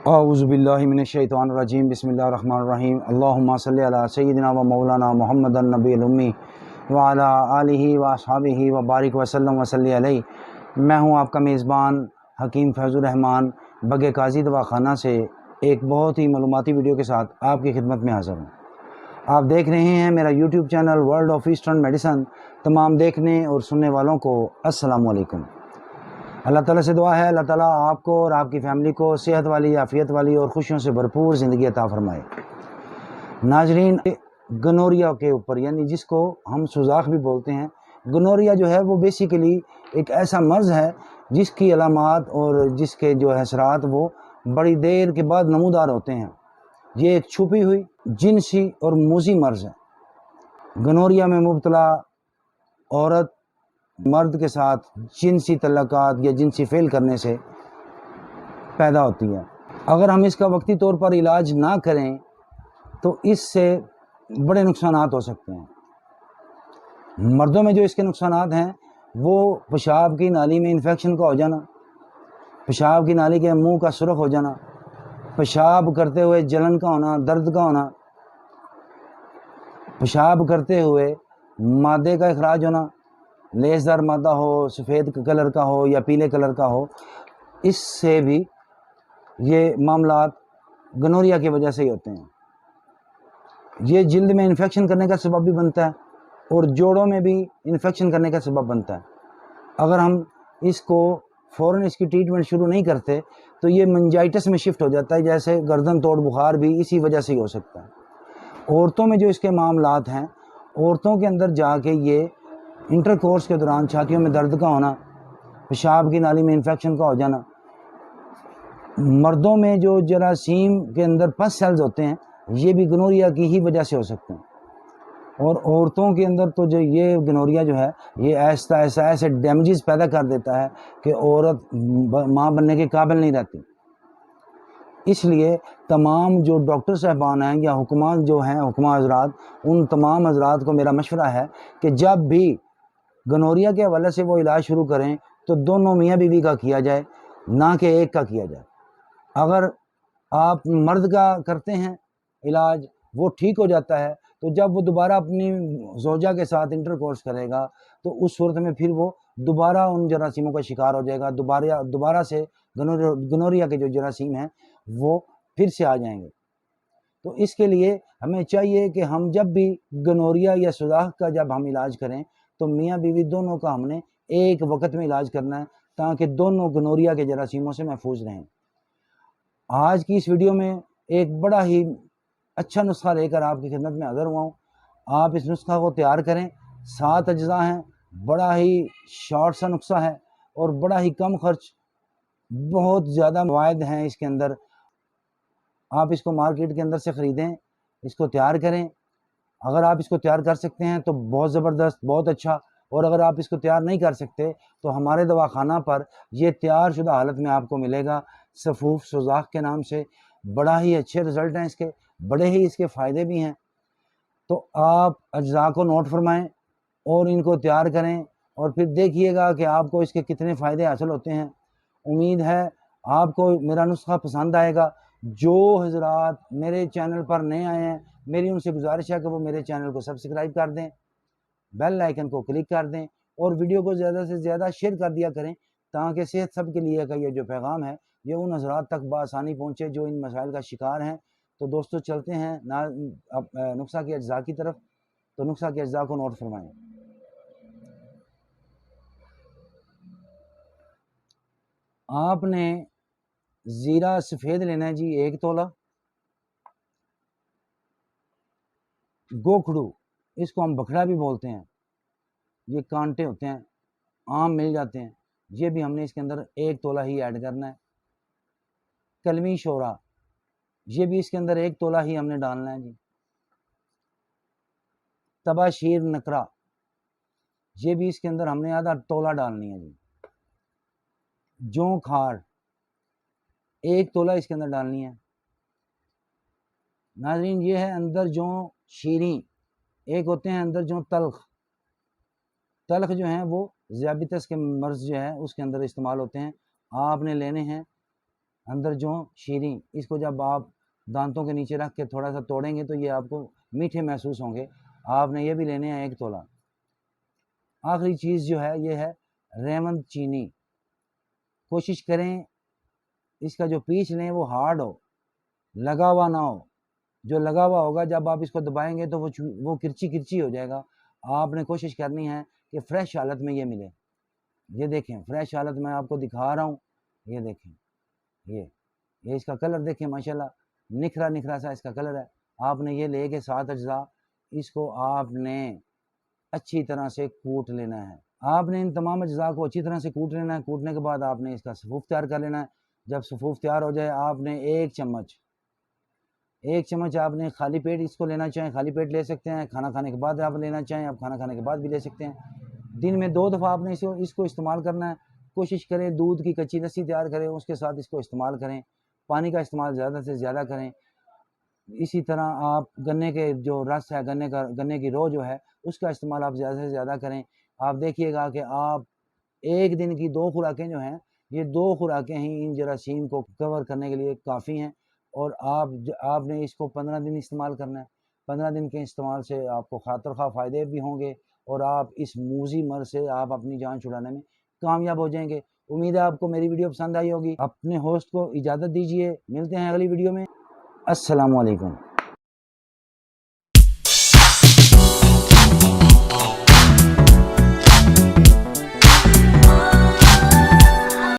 اعوذ باللہ من الشیطان الرجیم بسم اللہ الرحمن الرحیم اللہم صلی علی سیدنا و مولانا محمد النبی الامی وعلی آلہ و اصحابہ و بارک وسلم وصلی علیہ۔ میں ہوں آپ کا میزبان حکیم فیض الرحمان بگ قاضی دواخانہ سے ایک بہت ہی معلوماتی ویڈیو کے ساتھ آپ کی خدمت میں حاضر ہوں۔ آپ دیکھ رہے ہیں میرا YouTube channel world of eastern medicine. تمام دیکھنے اور سننے والوں کو السلام علیکم۔ اللہ تعالیٰ سے دعا ہے اللہ تعالیٰ آپ کو اور آپ کی فیملی کو صحت والی، عافیت والی اور خوشیوں سے بھرپور زندگی عطا فرمائے۔ ناظرین، گنوریا کے اوپر یعنی جس کو ہم سوزاخ بھی بولتے ہیں، گنوریا جو ہے وہ بیسیکلی ایک ایسا مرض ہے جس کی علامات اور جس کے جو اثرات وہ بڑی دیر کے بعد نمودار ہوتے ہیں۔ یہ ایک چھپی ہوئی جنسی اور موذی مرض ہے۔ گنوریا میں مبتلا عورت مرد کے ساتھ جنسی تعلقات یا جنسی فعل کرنے سے پیدا ہوتی ہے۔ اگر ہم اس کا وقتی طور پر علاج نہ کریں تو اس سے بڑے نقصانات ہو سکتے ہیں۔ مردوں میں جو اس کے نقصانات ہیں وہ پیشاب کی نالی میں انفیکشن کا ہو جانا، پیشاب کی نالی کے منہ کا سرخ ہو جانا، پیشاب کرتے ہوئے جلن کا ہونا، درد کا ہونا، پیشاب کرتے ہوئے مادے کا اخراج ہونا، لیسدار مادہ ہو، سفید کلر کا ہو یا پیلے کلر کا ہو، اس سے بھی یہ معاملات گنوریا کی وجہ سے ہی ہوتے ہیں۔ یہ جلد میں انفیکشن کرنے کا سبب بھی بنتا ہے اور جوڑوں میں بھی انفیکشن کرنے کا سبب بنتا ہے۔ اگر ہم اس کو فوراً اس کی ٹریٹمنٹ شروع نہیں کرتے تو یہ منجائٹس میں شفٹ ہو جاتا ہے، جیسے گردن توڑ بخار بھی اسی وجہ سے ہی ہو سکتا ہے۔ عورتوں میں جو اس کے معاملات ہیں، عورتوں کے اندر جا کے یہ انٹر کورس کے دوران چھاتیوں میں درد کا ہونا، پیشاب کی نالی میں انفیکشن کا ہو جانا، مردوں میں جو جراثیم کے اندر پس سیلز ہوتے ہیں یہ بھی گنوریا کی ہی وجہ سے ہو سکتے ہیں۔ اور عورتوں کے اندر تو جو یہ گنوریا جو ہے یہ ایسے ڈیمیجز پیدا کر دیتا ہے کہ عورت ماں بننے کے قابل نہیں رہتی۔ اس لیے تمام جو ڈاکٹر صاحبان ہیں یا حکمات جو ہیں، حکمہ حضرات، ان تمام حضرات کو میرا مشورہ ہے کہ جب بھی گنوریا کے حوالے سے وہ علاج شروع کریں تو دونوں میاں بیوی کا کیا جائے، نہ کہ ایک کا کیا جائے۔ اگر آپ مرد کا کرتے ہیں علاج، وہ ٹھیک ہو جاتا ہے، تو جب وہ دوبارہ اپنی زوجہ کے ساتھ انٹر کورس کرے گا تو اس صورت میں پھر وہ دوبارہ ان جراثیموں کا شکار ہو جائے گا، دوبارہ سے گنوریا کے جو جراثیم ہیں وہ پھر سے آ جائیں گے۔ تو اس کے لیے ہمیں چاہیے کہ ہم جب بھی گنوریا یا سوزاخ کا جب ہم علاج کریں تو میاں بیوی دونوں کا ہم نے ایک وقت میں علاج کرنا ہے تاکہ دونوں گنوریا کے جراثیموں سے محفوظ رہیں۔ آج کی اس ویڈیو میں ایک بڑا ہی اچھا نسخہ لے کر آپ کی خدمت میں حاضر ہوا ہوں۔ آپ اس نسخہ کو تیار کریں، 7 اجزاء ہیں، بڑا ہی شارٹ سا نسخہ ہے اور بڑا ہی کم خرچ، بہت زیادہ فوائد ہیں اس کے اندر۔ آپ اس کو مارکیٹ کے اندر سے خریدیں، اس کو تیار کریں۔ اگر آپ اس کو تیار کر سکتے ہیں تو بہت زبردست، بہت اچھا، اور اگر آپ اس کو تیار نہیں کر سکتے تو ہمارے دواخانہ پر یہ تیار شدہ حالت میں آپ کو ملے گا، سفوف سوزاخ کے نام سے۔ بڑا ہی اچھے رزلٹ ہیں اس کے، بڑے ہی اس کے فائدے بھی ہیں۔ تو آپ اجزاء کو نوٹ فرمائیں اور ان کو تیار کریں اور پھر دیکھیے گا کہ آپ کو اس کے کتنے فائدے حاصل ہوتے ہیں۔ امید ہے آپ کو میرا نسخہ پسند آئے گا۔ جو حضرات میرے چینل پر نئے آئے ہیں، میری ان سے گزارش ہے کہ وہ میرے چینل کو سبسکرائب کر دیں، بیل آئیکن کو کلک کر دیں اور ویڈیو کو زیادہ سے زیادہ شیئر کر دیا کریں تاکہ صحت سب کے لیے کا یہ جو پیغام ہے یہ ان حضرات تک بآسانی پہنچے جو ان مسائل کا شکار ہیں۔ تو دوستو چلتے ہیں نسخہ کے اجزاء کی طرف۔ تو نسخہ کے اجزاء کو نوٹ فرمائیں۔ آپ نے زیرہ سفید لینا ہے جی، 1 تولہ۔ گوکھڑو، اس کو ہم بکھڑا بھی بولتے ہیں، یہ کانٹے ہوتے ہیں، عام مل جاتے ہیں، یہ بھی ہم نے اس کے اندر 1 تولہ ہی ایڈ کرنا ہے۔ کلمی شورا، یہ بھی اس کے اندر 1 تولہ ہی ہم نے ڈالنا ہے جی۔ تبا شیر نکرا، یہ بھی اس کے اندر ہم نے آدھا تولہ ڈالنی ہے جی۔ جوں کھار، 1 تولہ اس کے اندر ڈالنی ہے۔ ناظرین، یہ ہے اندر جوں شیریں، ایک ہوتے ہیں اندر جوں تلخ۔ تلخ جو ہیں وہ ذیابیطس کے مرض جو ہے اس کے اندر استعمال ہوتے ہیں۔ آپ نے لینے ہیں اندر جو شیریں، اس کو جب آپ دانتوں کے نیچے رکھ کے تھوڑا سا توڑیں گے تو یہ آپ کو میٹھے محسوس ہوں گے۔ آپ نے یہ بھی لینے ہیں 1 تولہ۔ آخری چیز جو ہے یہ ہے ریوند چینی۔ کوشش کریں اس کا جو پیس لیں وہ ہارڈ ہو، لگا ہوا نہ ہو۔ جو لگا ہوا ہوگا جب آپ اس کو دبائیں گے تو وہ کرچی کرچی ہو جائے گا۔ آپ نے کوشش کرنی ہے کہ فریش حالت میں یہ ملے۔ یہ دیکھیں فریش حالت میں آپ کو دکھا رہا ہوں، یہ دیکھیں، یہ اس کا کلر دیکھیں ماشاءاللہ، نکھرا نکھرا سا اس کا کلر ہے۔ آپ نے یہ لے کے 7 اجزاء، اس کو آپ نے اچھی طرح سے کوٹ لینا ہے۔ آپ نے ان تمام اجزاء کو اچھی طرح سے کوٹ لینا ہے۔ کوٹنے کے بعد آپ نے اس کا صفوف تیار کر لینا ہے۔ جب صفوف تیار ہو جائے آپ نے 1 چمچ آپ نے خالی پیٹ اس کو لینا چاہیں خالی پیٹ لے سکتے ہیں، کھانا کھانے کے بعد آپ لینا چاہیں آپ کھانا کھانے کے بعد بھی لے سکتے ہیں۔ دن میں 2 دفعہ آپ نے اس کو استعمال کرنا ہے۔ کوشش کریں دودھ کی کچی لسی تیار کریں، اس کے ساتھ اس کو استعمال کریں۔ پانی کا استعمال زیادہ سے زیادہ کریں۔ اسی طرح آپ گنے کے جو رس ہے، گنے کی رو جو ہے، اس کا استعمال آپ زیادہ سے زیادہ کریں۔ آپ دیکھیے گا کہ آپ ایک دن کی 2 خوراکیں جو ہیں، یہ 2 خوراکیں ہی ان جراثیم کو کور کرنے کے لیے کافی ہیں۔ اور آپ نے اس کو 15 دن استعمال کرنا ہے۔ 15 دن کے استعمال سے آپ کو خاطر خواہ فائدے بھی ہوں گے اور آپ اس موذی مرض سے آپ اپنی جان چھڑانے میں کامیاب ہو جائیں گے۔ امید ہے آپ کو میری ویڈیو پسند آئی ہوگی۔ اپنے ہوسٹ کو اجازت دیجیے، ملتے ہیں اگلی ویڈیو میں۔ السلام علیکم۔